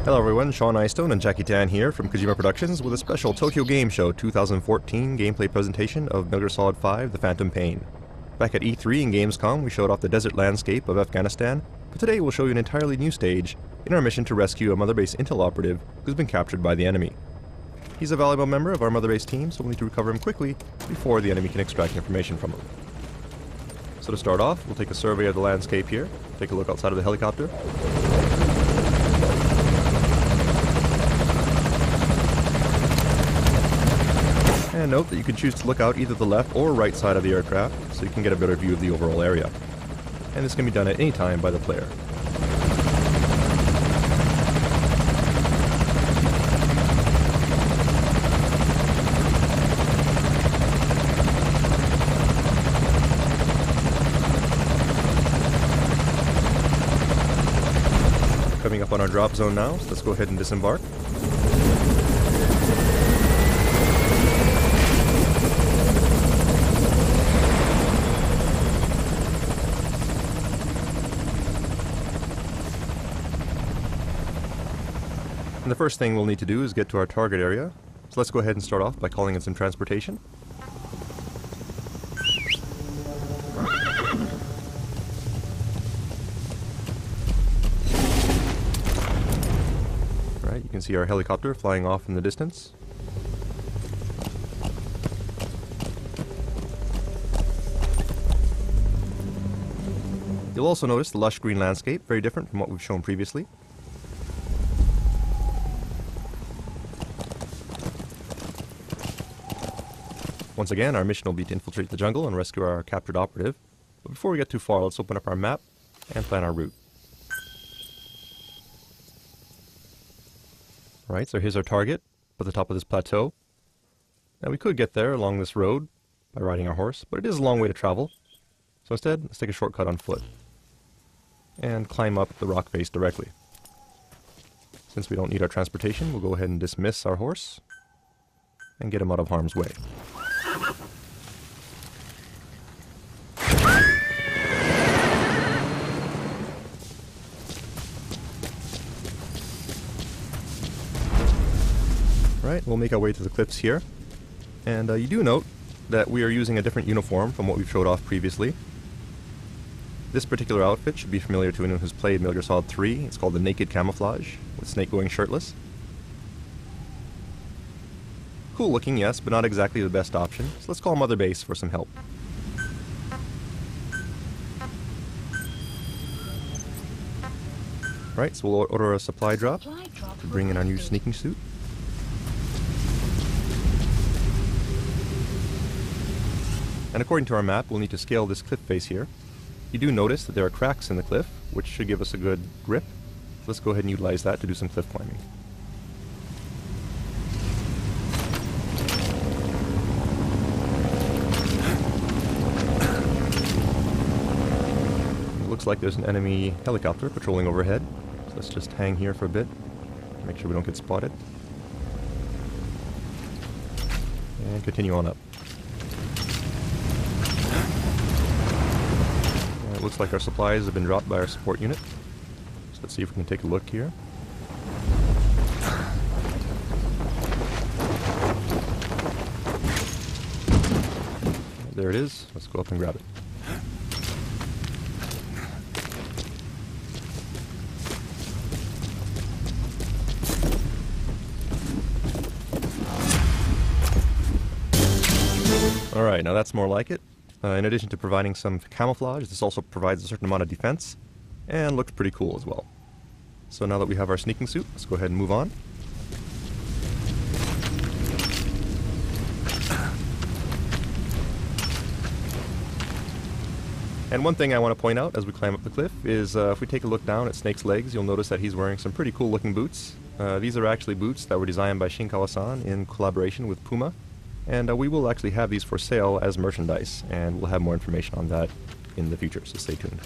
Hello everyone, Sean Eystone and Jackie Tan here from Kojima Productions with a special Tokyo Game Show 2014 gameplay presentation of Metal Gear Solid 5 The Phantom Pain. Back at E3 and Gamescom we showed off the desert landscape of Afghanistan, but today we'll show you an entirely new stage in our mission to rescue a Mother Base Intel operative who's been captured by the enemy. He's a valuable member of our Mother Base team, so we'll need to recover him quickly before the enemy can extract information from him. So to start off, we'll take a survey of the landscape here, take a look outside of the helicopter. And note that you can choose to look out either the left or right side of the aircraft, so you can get a better view of the overall area. And this can be done at any time by the player. Coming up on our drop zone now, so let's go ahead and disembark. And the first thing we'll need to do is get to our target area. So let's go ahead and start off by calling in some transportation. Alright, you can see our helicopter flying off in the distance. You'll also notice the lush green landscape, very different from what we've shown previously. Once again, our mission will be to infiltrate the jungle and rescue our captured operative. But before we get too far, let's open up our map and plan our route. Alright, so here's our target, at the top of this plateau. Now we could get there along this road by riding our horse, but it is a long way to travel. So instead, let's take a shortcut on foot and climb up the rock face directly. Since we don't need our transportation, we'll go ahead and dismiss our horse and get him out of harm's way. Right, we'll make our way to the cliffs here, and you do note that we are using a different uniform from what we've showed off previously. This particular outfit should be familiar to anyone who's played Metal Gear Solid 3. It's called the Naked Camouflage, with Snake going shirtless. Cool looking, yes, but not exactly the best option, so let's call Mother Base for some help. Right, so we'll order a supply drop to bring in our new sneaking suit. And according to our map, we'll need to scale this cliff face here. You do notice that there are cracks in the cliff, which should give us a good grip. Let's go ahead and utilize that to do some cliff climbing. It looks like there's an enemy helicopter patrolling overhead. So let's just hang here for a bit, make sure we don't get spotted. And continue on up. It looks like our supplies have been dropped by our support unit. So let's see if we can take a look here. There it is. Let's go up and grab it. Alright, now that's more like it. In addition to providing some camouflage, this also provides a certain amount of defense, and looks pretty cool as well. So now that we have our sneaking suit, let's go ahead and move on. And one thing I want to point out as we climb up the cliff is if we take a look down at Snake's legs, you'll notice that he's wearing some pretty cool looking boots. These are actually boots that were designed by Shinkawa-san in collaboration with Puma. And we will actually have these for sale as merchandise, and we'll have more information on that in the future, so stay tuned.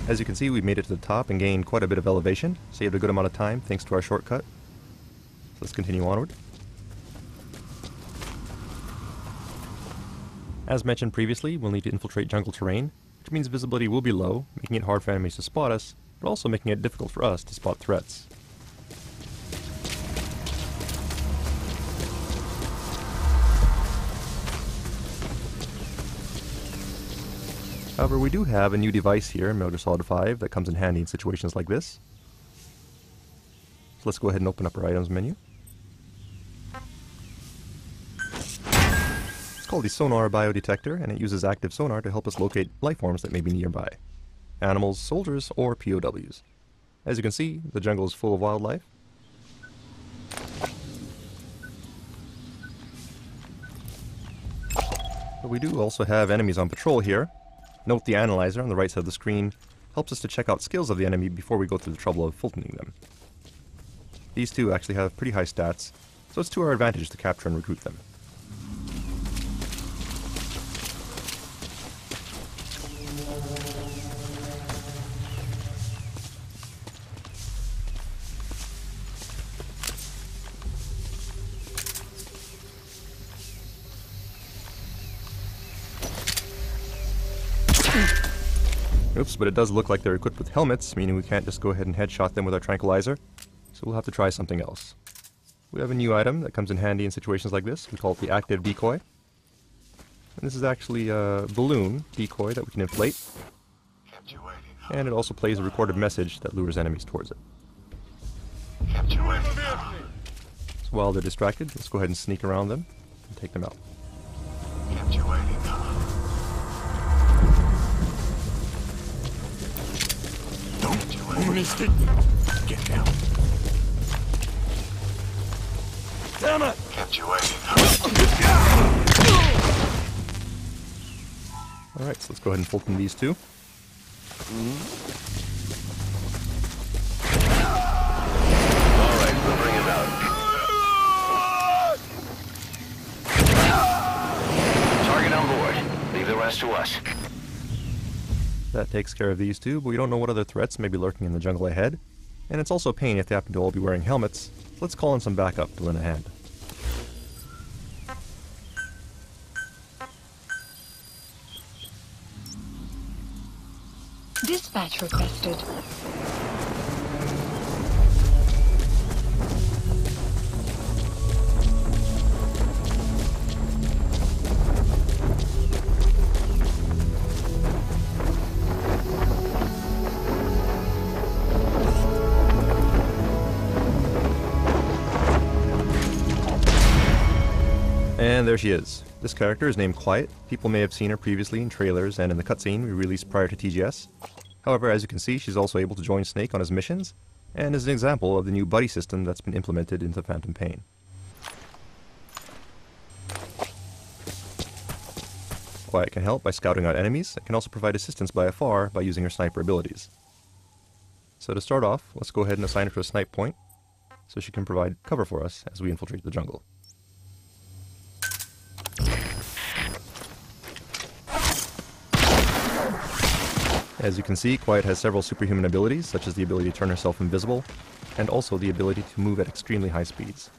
As you can see, we've made it to the top and gained quite a bit of elevation, saved a good amount of time thanks to our shortcut. So let's continue onward. As mentioned previously, we'll need to infiltrate jungle terrain, which means visibility will be low, making it hard for enemies to spot us, but also making it difficult for us to spot threats. However, we do have a new device here in Metal Gear Solid 5 that comes in handy in situations like this. So let's go ahead and open up our items menu. It's called the Sonar Biodetector, and it uses active sonar to help us locate life forms that may be nearby. Animals, soldiers, or POWs. As you can see, the jungle is full of wildlife. But we do also have enemies on patrol here. Note the analyzer on the right side of the screen helps us to check out skills of the enemy before we go through the trouble of filtering them. These two actually have pretty high stats, so it's to our advantage to capture and recruit them. Oops, but it does look like they're equipped with helmets, meaning we can't just go ahead and headshot them with our tranquilizer, so we'll have to try something else. We have a new item that comes in handy in situations like this. We call it the active decoy. And this is actually a balloon decoy that we can inflate, and it also plays a recorded message that lures enemies towards it. So while they're distracted, let's go ahead and sneak around them and take them out. Get down. Damn it! Kept you waiting. Alright, so let's go ahead and fulton these two. Alright, we'll bring him out. Target on board. Leave the rest to us. That takes care of these two, but we don't know what other threats may be lurking in the jungle ahead. And it's also a pain if they happen to all be wearing helmets. Let's call in some backup to lend a hand. Dispatch requested. And there she is. This character is named Quiet. People may have seen her previously in trailers and in the cutscene we released prior to TGS. However, as you can see, she's also able to join Snake on his missions, and is an example of the new buddy system that's been implemented into Phantom Pain. Quiet can help by scouting out enemies, and can also provide assistance by afar by using her sniper abilities. So to start off, let's go ahead and assign her to a snipe point, so she can provide cover for us as we infiltrate the jungle. As you can see, Quiet has several superhuman abilities, such as the ability to turn herself invisible, and also the ability to move at extremely high speeds.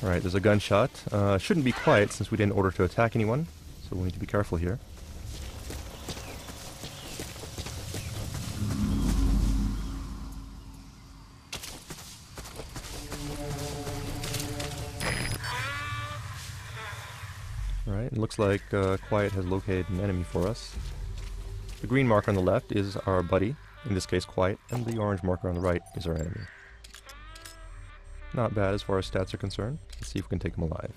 Alright, there's a gunshot. Shouldn't be Quiet since we didn't order to attack anyone, so we'll need to be careful here. Alright, it looks like Quiet has located an enemy for us. The green marker on the left is our buddy, in this case Quiet, and the orange marker on the right is our enemy. Not bad as far as stats are concerned. Let's see if we can take him alive.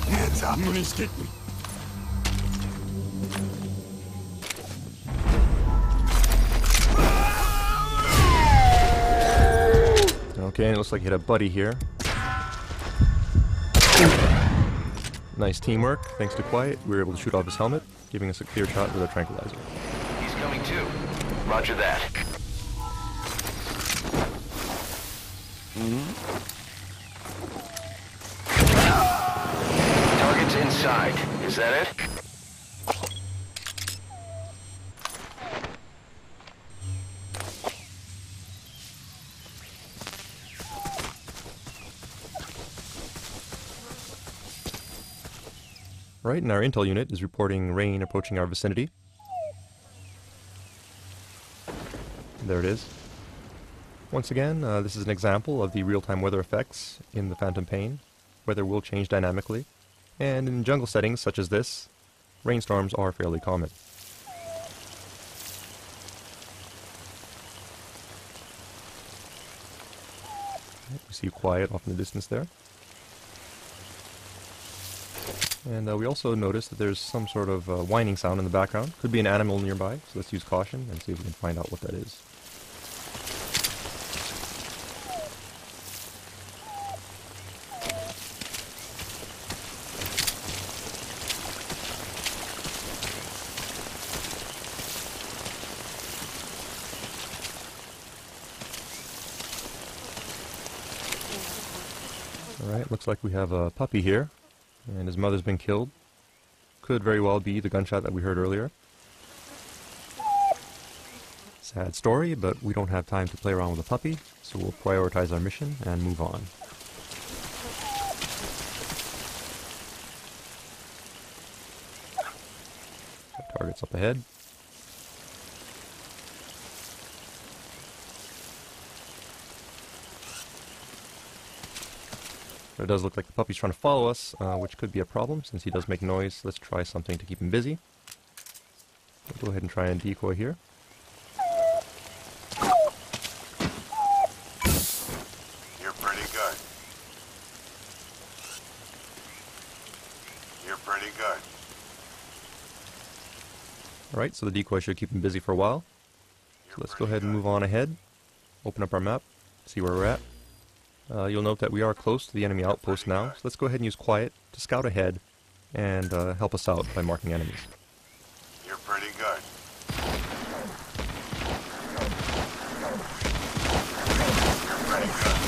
Hands up. Stick me. Okay, and it looks like you hit a buddy here. Nice teamwork. Thanks to Quiet, we were able to shoot off his helmet, giving us a clear shot with our tranquilizer. He's coming too. Roger that. Target's inside. Is that it? Right, and our intel unit is reporting rain approaching our vicinity. There it is. Once again, this is an example of the real-time weather effects in the Phantom Pain. Weather will change dynamically, and in jungle settings such as this, rainstorms are fairly common. We see Quiet off in the distance there. And we also notice that there's some sort of whining sound in the background. Could be an animal nearby, so let's use caution and see if we can find out what that is. Alright, looks like we have a puppy here. And his mother's been killed. Could very well be the gunshot that we heard earlier. Sad story, but we don't have time to play around with a puppy, so we'll prioritize our mission and move on. Target's up ahead. It does look like the puppy's trying to follow us, which could be a problem since he does make noise. Let's try something to keep him busy. We'll go ahead and try and decoy here. You're pretty good. You're pretty good. Alright, so the decoy should keep him busy for a while. So let's go ahead and move on ahead. Open up our map, see where we're at. You'll note that we are close to the enemy outpost now, so let's go ahead and use Quiet to scout ahead and help us out by marking enemies. You're pretty good. You're pretty good.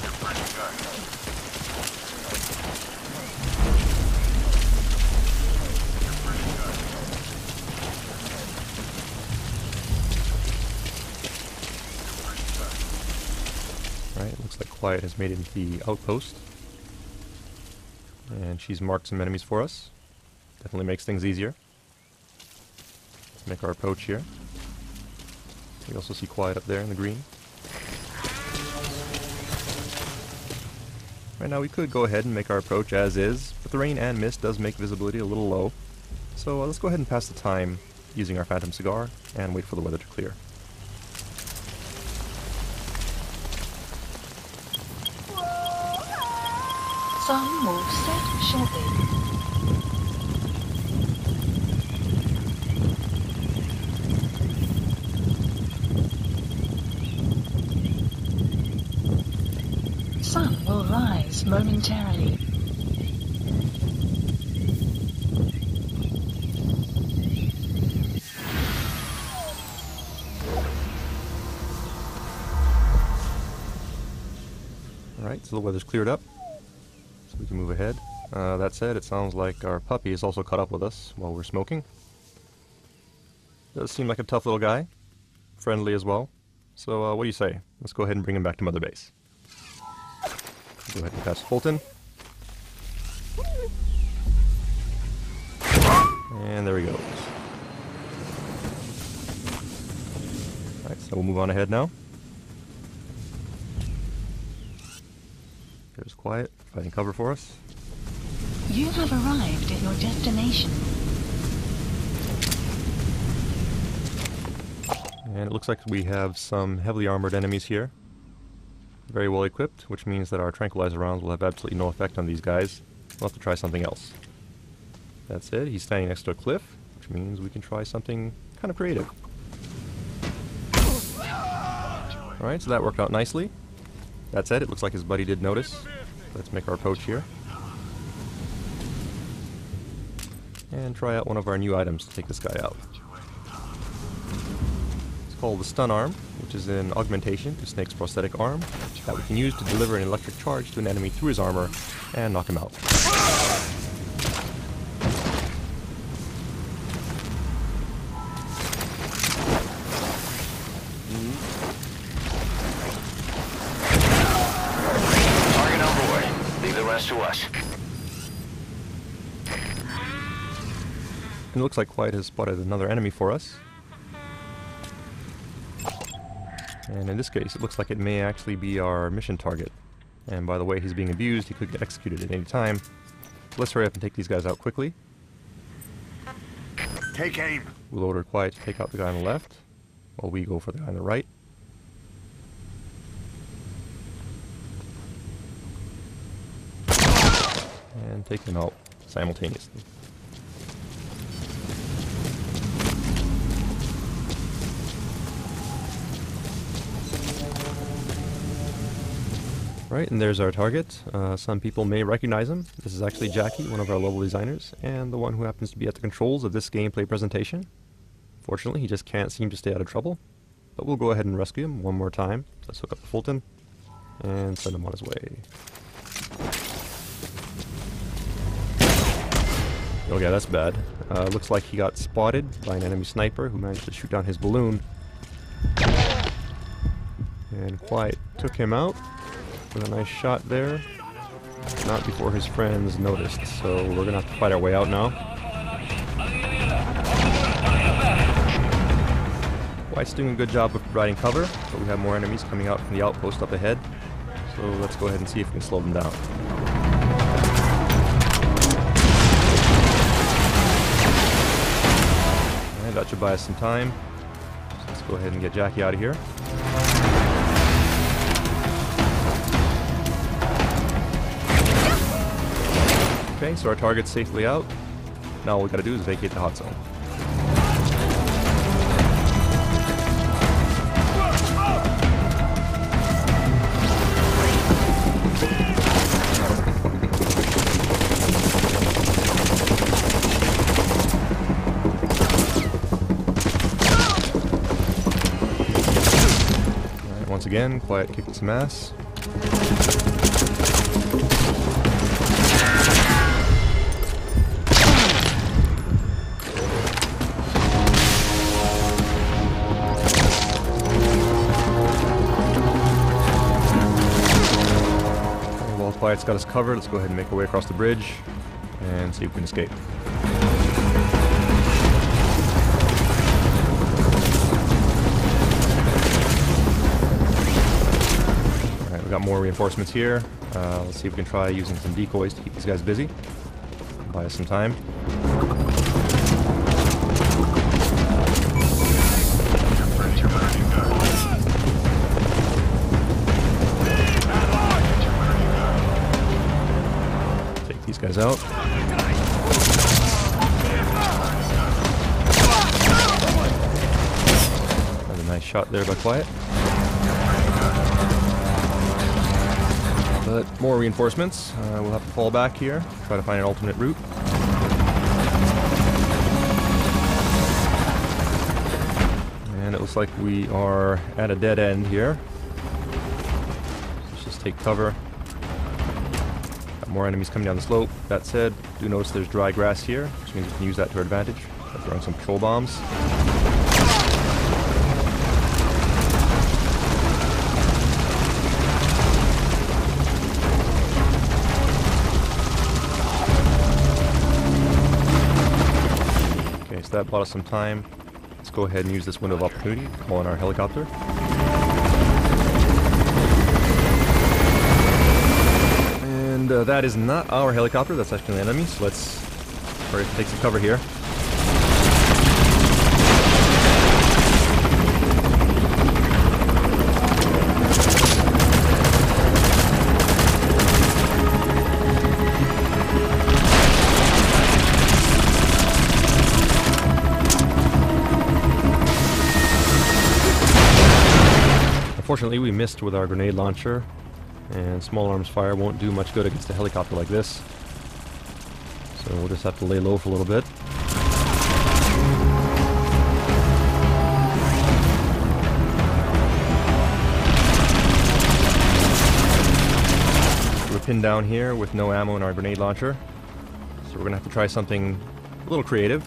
You're pretty good. You're pretty good. Right, looks like Quiet has made it into the outpost. And she's marked some enemies for us. Definitely makes things easier. Let's make our approach here. We also see Quiet up there in the green. Right now we could go ahead and make our approach as is, but the rain and mist does make visibility a little low. So let's go ahead and pass the time using our Phantom Cigar and wait for the weather to clear. Some move set shortly. Sun will rise momentarily. Alright, so the weather's cleared up. So we can move ahead. That said, it sounds like our puppy is also caught up with us while we're smoking. Does seem like a tough little guy. Friendly as well. So what do you say? Let's go ahead and bring him back to Mother Base. Go ahead and pass Fulton. And there he goes. Alright, so we'll move on ahead now. There's Quiet, finding cover for us. You have arrived at your destination. And it looks like we have some heavily armored enemies here. Very well equipped, which means that our tranquilizer rounds will have absolutely no effect on these guys. We'll have to try something else. That's it, he's standing next to a cliff, which means we can try something kind of creative. Alright, so that worked out nicely. That said, it looks like his buddy did notice. Let's make our approach here. And try out one of our new items to take this guy out. It's called the Stun Arm, which is an augmentation to Snake's prosthetic arm that we can use to deliver an electric charge to an enemy through his armor and knock him out. Target on board. Leave the rest to us. And it looks like Quiet has spotted another enemy for us. And in this case, it looks like it may actually be our mission target. And by the way he's being abused, he could get executed at any time. So let's hurry up and take these guys out quickly. Take aim. We'll order Quiet to take out the guy on the left, while we go for the guy on the right. And take them out simultaneously. Right, and there's our target. Some people may recognize him. This is actually Jackie, one of our level designers, and the one who happens to be at the controls of this gameplay presentation. Fortunately, he just can't seem to stay out of trouble. But we'll go ahead and rescue him one more time. Let's hook up the Fulton and send him on his way. Oh yeah, that's bad. Looks like he got spotted by an enemy sniper who managed to shoot down his balloon. And Quiet took him out with a nice shot there. Not before his friends noticed, so we're gonna have to fight our way out now. Quiet's doing a good job of providing cover, but we have more enemies coming out from the outpost up ahead. So let's go ahead and see if we can slow them down. Alright, that should buy us some time. So let's go ahead and get Jackie out of here. Okay, so our target's safely out. Now all we gotta do is vacate the hot zone. Alright, once again, Quiet kicking some ass. Quiet's got us covered. Let's go ahead and make our way across the bridge and see if we can escape. Alright, we got more reinforcements here. Let's see if we can try using some decoys to keep these guys busy. Buy us some time. These guys out. Another nice shot there by Quiet. But more reinforcements. We'll have to fall back here, try to find an alternate route. And it looks like we are at a dead end here. Let's just take cover. More enemies coming down the slope. That said, do notice there's dry grass here, which means we can use that to our advantage by throwing some patrol bombs. Okay, so that bought us some time. Let's go ahead and use this window of opportunity to call in our helicopter. And that is not our helicopter, that's actually an enemy, so let's hurry up and take some cover here. Unfortunately, we missed with our grenade launcher, and small arms fire won't do much good against a helicopter like this. So we'll just have to lay low for a little bit. We're pinned down here with no ammo in our grenade launcher, so we're going to have to try something a little creative.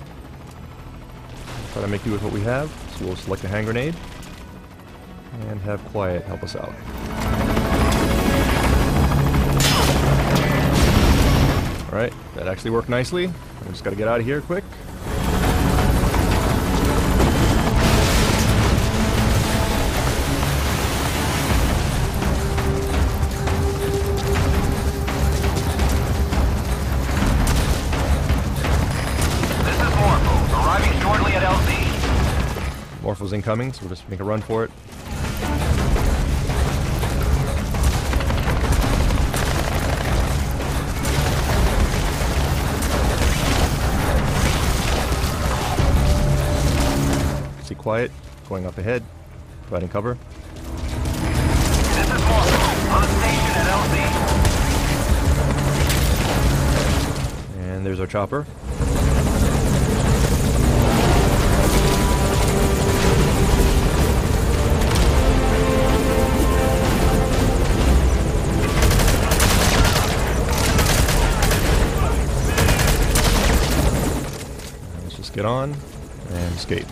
Try to make do with what we have, so we'll select a hand grenade and have Quiet help us out. Alright, that actually worked nicely. I just gotta get out of here quick. This is Morpho, arriving shortly at LZ. Morpho's incoming, so we'll just make a run for it. See Quiet going up ahead, providing cover. This is Morpho, on station at LZ. And there's our chopper. Let's just get on and escape.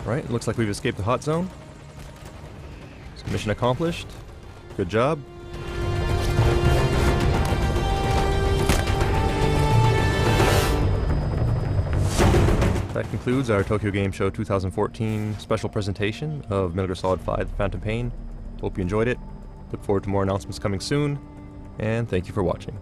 Right, looks like we've escaped the hot zone. So mission accomplished. Good job. That concludes our Tokyo Game Show 2014 special presentation of Metal Gear Solid 5: The Phantom Pain. Hope you enjoyed it. Look forward to more announcements coming soon, and thank you for watching.